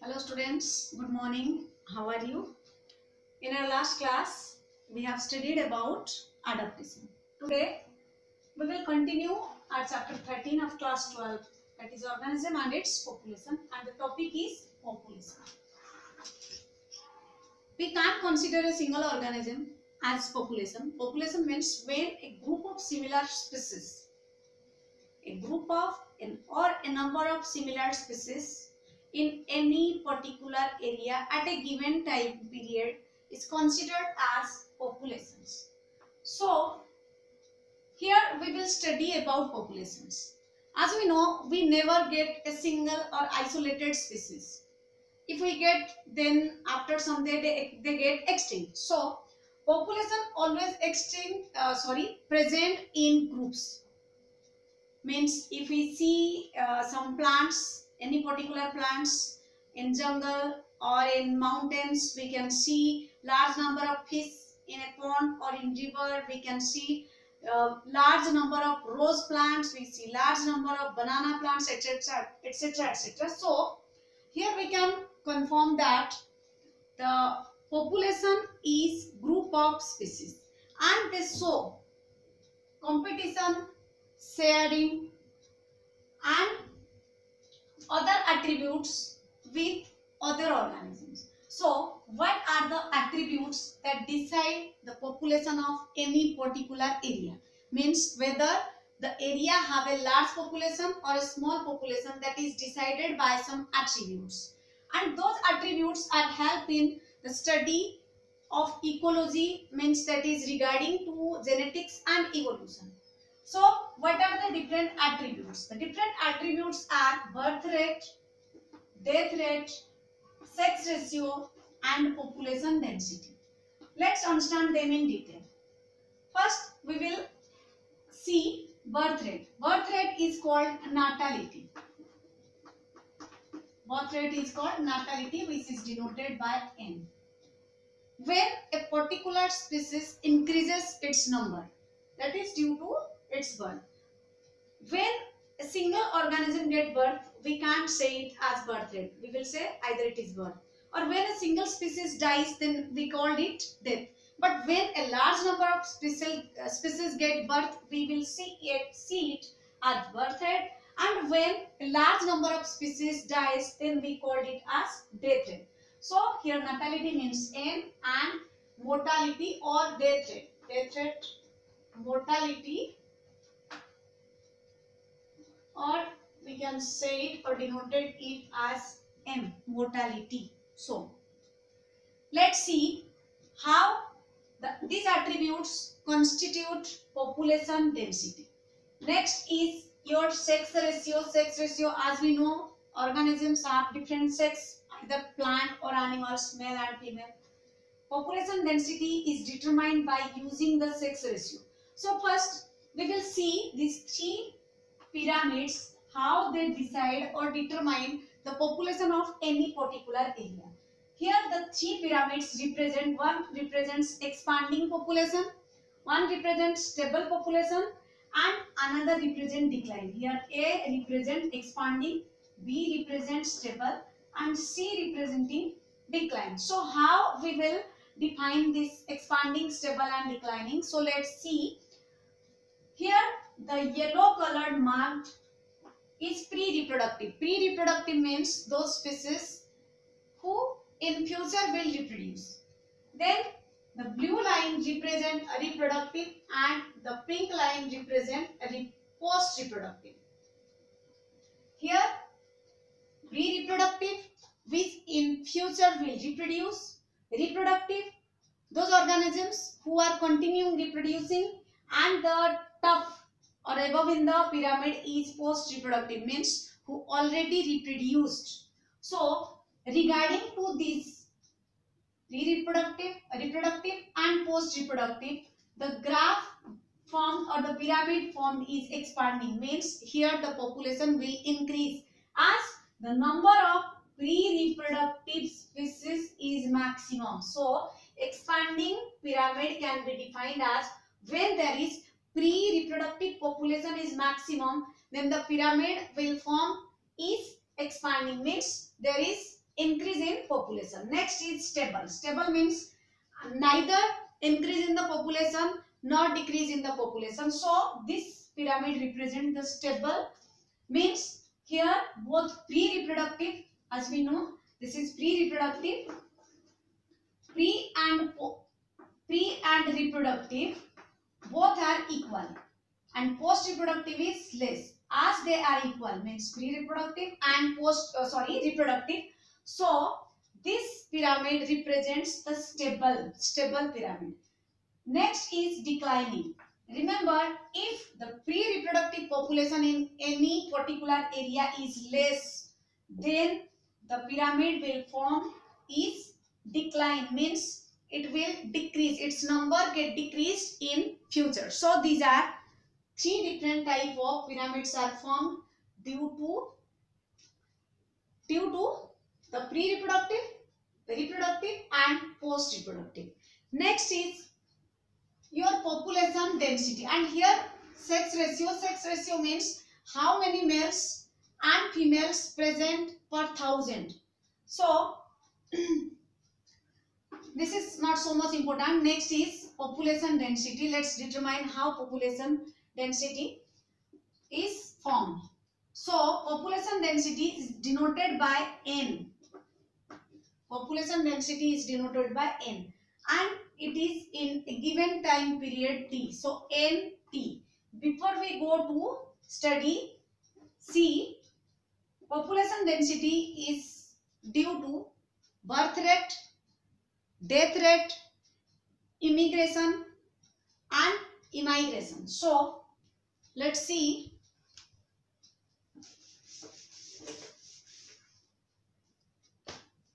Hello students, good morning. How are you? In our last class, we have studied about adaptation. Today, we will continue our chapter 13 of class 12, that is organism and its population, and the topic is population. We can't consider a single organism as population. Population means when a group of similar species, or a number of similar species in any particular area at a given time period is considered as populations. So here we will study about populations. As we know, we never get a single or isolated species. If we get, then after some day they get extinct. So population always present in groups. Means if we see some plants, any particular plants in jungle or in mountains, we can see large number of fish in a pond, or in river we can see large number of rose plants, we see large number of banana plants, etc, etc, etc. So here we can confirm that the population is group of species, and they show competition, sharing and other attributes with other organisms. So what are the attributes that decide the population of any particular area? Means whether the area have a large population or a small population, that is decided by some attributes, and those attributes are help in the study of ecology, means that is regarding to genetics and evolution. So what are the different attributes? The different attributes are birth rate, death rate, sex ratio and population density. Let's understand them in detail. First we will see birth rate. Birth rate is called natality. Birth rate is called natality, which is denoted by N. When a particular species increases its number, that is due to its birth. When a single organism get birth, we can't say it as birth rate. We will say either it is birth. Or when a single species dies, then we called it death. But when a large number of species get birth, we will see it as birth rate. And when a large number of species dies, then we called it as death rate. So here natality means N, and mortality or death rate. Death rate, mortality, or we can say it or denoted it as M, mortality. So let's see how these attributes constitute population density. Next is your sex ratio. Sex ratio, as we know, organisms have different sex, either plant or animals, male and female. Population density is determined by using the sex ratio. So first we will see these three pyramids, how they decide or determine the population of any particular area. Here the three pyramids represent, one represents expanding population, one represents stable population and another represent decline. Here A represents expanding, B represents stable and C representing decline. So how we will define this expanding, stable and declining? So let's see. Here the yellow colored marked is pre-reproductive. Pre-reproductive means those species who in future will reproduce. Then the blue line represent a reproductive and the pink line represent a post-reproductive. Here pre-reproductive, which in future will reproduce. Reproductive, those organisms who are continuing reproducing, and the top or above in the pyramid is post-reproductive, means who already reproduced. So regarding to this pre-reproductive, reproductive and post-reproductive, the graph formed or the pyramid formed is expanding, means here the population will increase as the number of pre-reproductive species is maximum. So expanding pyramid can be defined as when there is pre-reproductive population is maximum, then the pyramid will form is expanding, means there is increase in population. Next is stable. Stable means neither increase in the population nor decrease in the population. So this pyramid represents the stable, means here both pre-reproductive, as we know, this is pre-reproductive, pre and reproductive both are equal, and post-reproductive is less. As they are equal means pre-reproductive and reproductive. So this pyramid represents the stable pyramid. Next is declining. Remember, if the pre-reproductive population in any particular area is less, then the pyramid will form is decline, means it will decrease, its number get decreased in future. So these are three different type of pyramids are formed due to the pre-reproductive, reproductive and post-reproductive. Next is your population density, and here sex ratio means how many males and females present per thousand. So this is not so much important. Next is population density. Let's determine how population density is formed. So population density is denoted by n. Population density is denoted by n, and it is in a given time period t. So nt. Before we go to study, see, population density is due to birth rate, death rate, immigration and immigration. So let's see.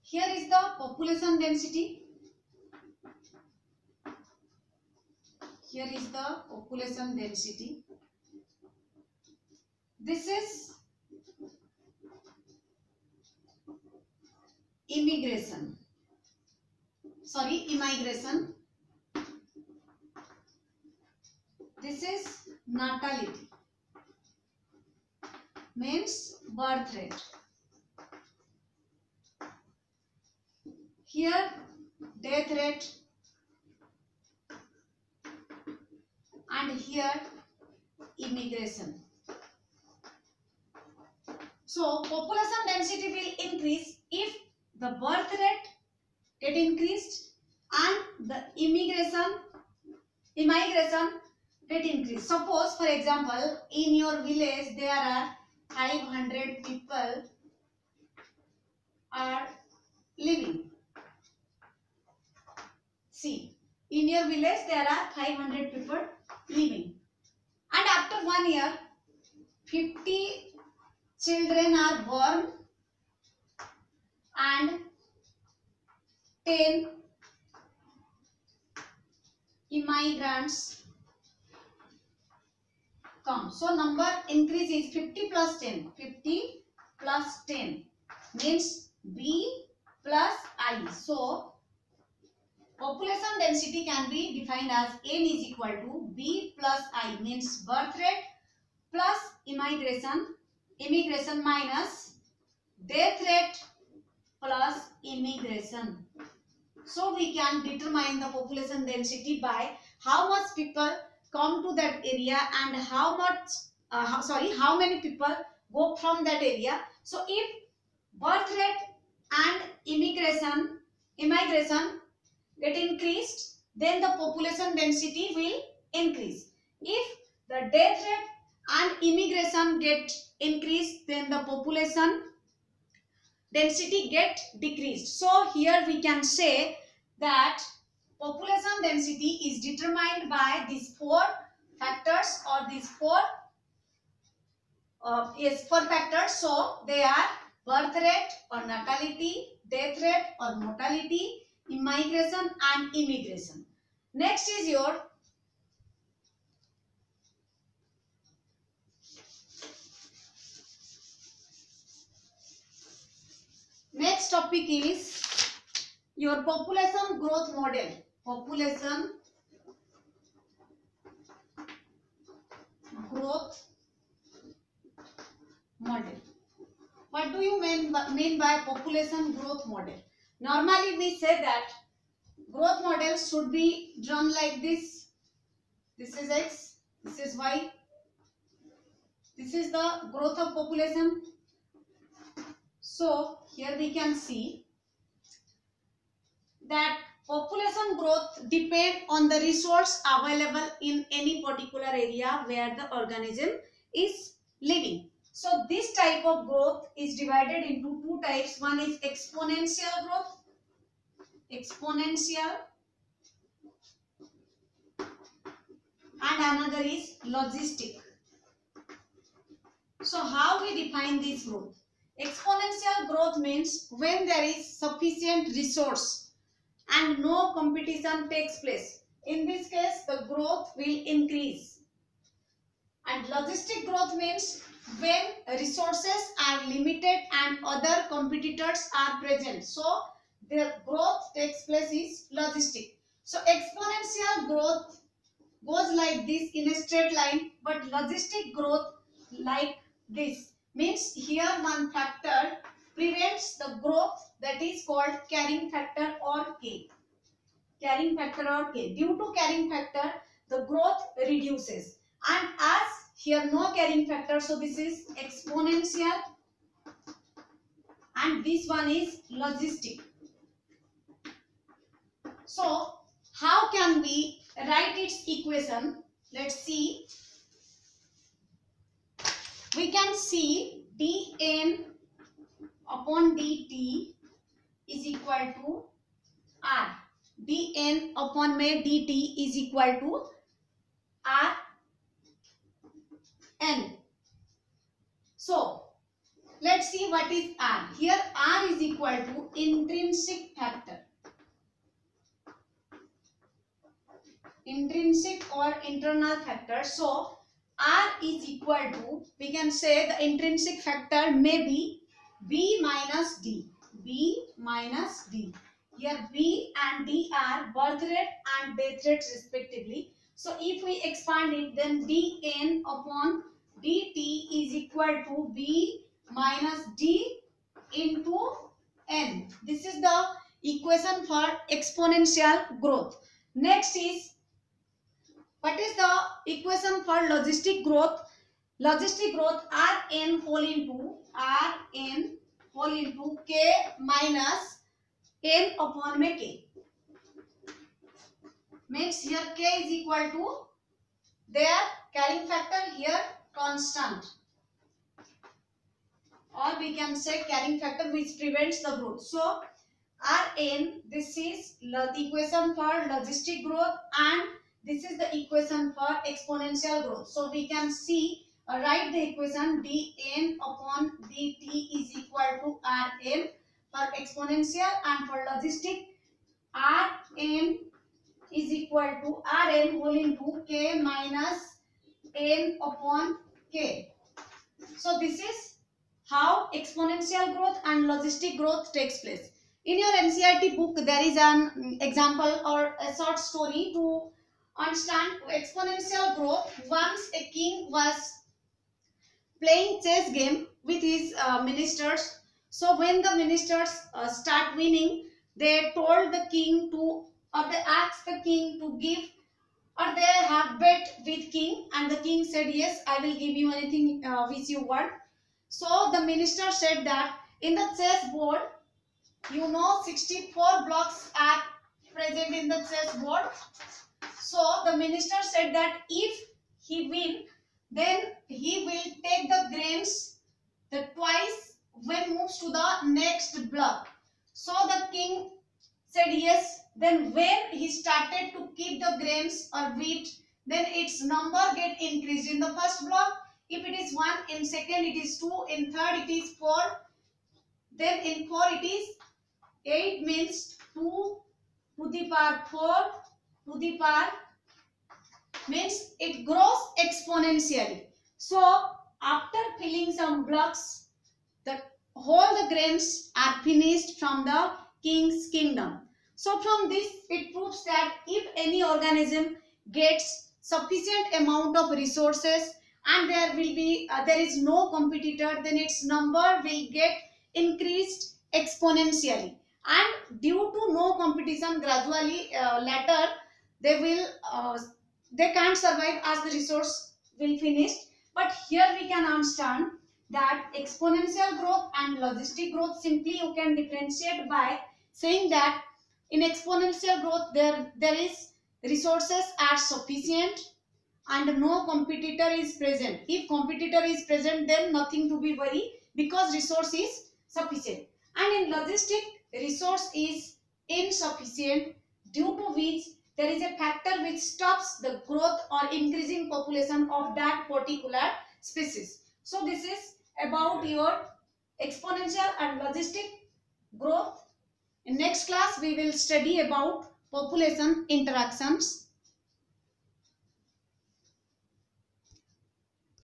Here is the population density. Here is the population density. This is immigration. This is natality, means birth rate. Here death rate, and here immigration. So population density will increase if the birth rate get increased and the immigration get increased. Suppose, for example, in your village there are 500 people are living. See, in your village there are 500 people living, and after 1 year 50 children are born and 10 immigrants come. So number increases 50 plus 10. 50 plus 10 means B plus I. So population density can be defined as N is equal to B plus I, means birth rate plus immigration minus death rate plus immigration. So we can determine the population density by how much people come to that area and how many people go from that area. So if birth rate and immigration get increased, then the population density will increase. If the death rate and immigration get increased, then the population density get decreased. So here we can say that population density is determined by these four factors, or these four factors. So they are birth rate or natality, death rate or mortality, immigration and immigration. Next is your next topic is your population growth model. Population growth model. What do you mean by population growth model? Normally we say that growth model should be drawn like this. This is X, this is Y. This is the growth of population. So here we can see that population growth depend on the resource available in any particular area where the organism is living. So this type of growth is divided into two types. One is exponential growth, exponential, and another is logistic. So how we define this growth? Exponential growth means when there is sufficient resource and no competition takes place. In this case, the growth will increase. And logistic growth means when resources are limited and other competitors are present. So the growth takes place is logistic. So exponential growth goes like this in a straight line, but logistic growth like this. Means here one factor prevents the growth, that is called carrying factor or K. Carrying factor or K. Due to carrying factor, the growth reduces. And as here no carrying factor, so this is exponential and this one is logistic. So how can we write its equation? Let's see. We can see dn upon dt is equal to r. dn upon dt is equal to r n. So let's see what is r. Here r is equal to intrinsic factor. Intrinsic or internal factor. So r is equal to, we can say the intrinsic factor may be b minus d. b minus d. Here b and d are birth rate and death rate respectively. So if we expand it, then dn upon dt is equal to b minus d into n. This is the equation for exponential growth. Next is, what is the equation for logistic growth? Logistic growth Rn whole into k minus n upon k. Means here k is equal to their carrying factor, here constant. Or we can say carrying factor which prevents the growth. So Rn, this is the equation for logistic growth and this is the equation for exponential growth. So we can see, write the equation dn upon dt is equal to Rn for exponential, and for logistic Rn is equal to Rn whole into k minus n upon k. So this is how exponential growth and logistic growth takes place. In your NCERT book, there is an example or a short story to understand exponential growth. Once a king was playing chess game with his ministers. So when the ministers start winning, they told the king to, or they asked the king to give, or they have bet with king, and the king said, yes, I will give you anything which you want. So the minister said that in the chess board, 64 blocks are present in the chess board. So the minister said that if he win, then he will take the grains the twice when moves to the next block. So the king said yes. Then when he started to keep the grains or wheat, then its number get increased. In the first block, if it is 1, in second it is 2, in third it is 4, then in 4 it is 8, means 2 to the power 4 to the power, means it grows exponentially. So after filling some blocks, the grains are finished from the king's kingdom. So from this it proves that if any organism gets sufficient amount of resources and there is no competitor, then its number will get increased exponentially, and due to no competition, gradually later they will they can't survive as the resource will finish. But here we can understand that exponential growth and logistic growth, simply you can differentiate by saying that in exponential growth there is resources are sufficient and no competitor is present. If competitor is present, then nothing to be worried because resource is sufficient. And in logistic, resource is insufficient, due to which there is a factor which stops the growth or increasing population of that particular species. So this is about your exponential and logistic growth. In next class we will study about population interactions.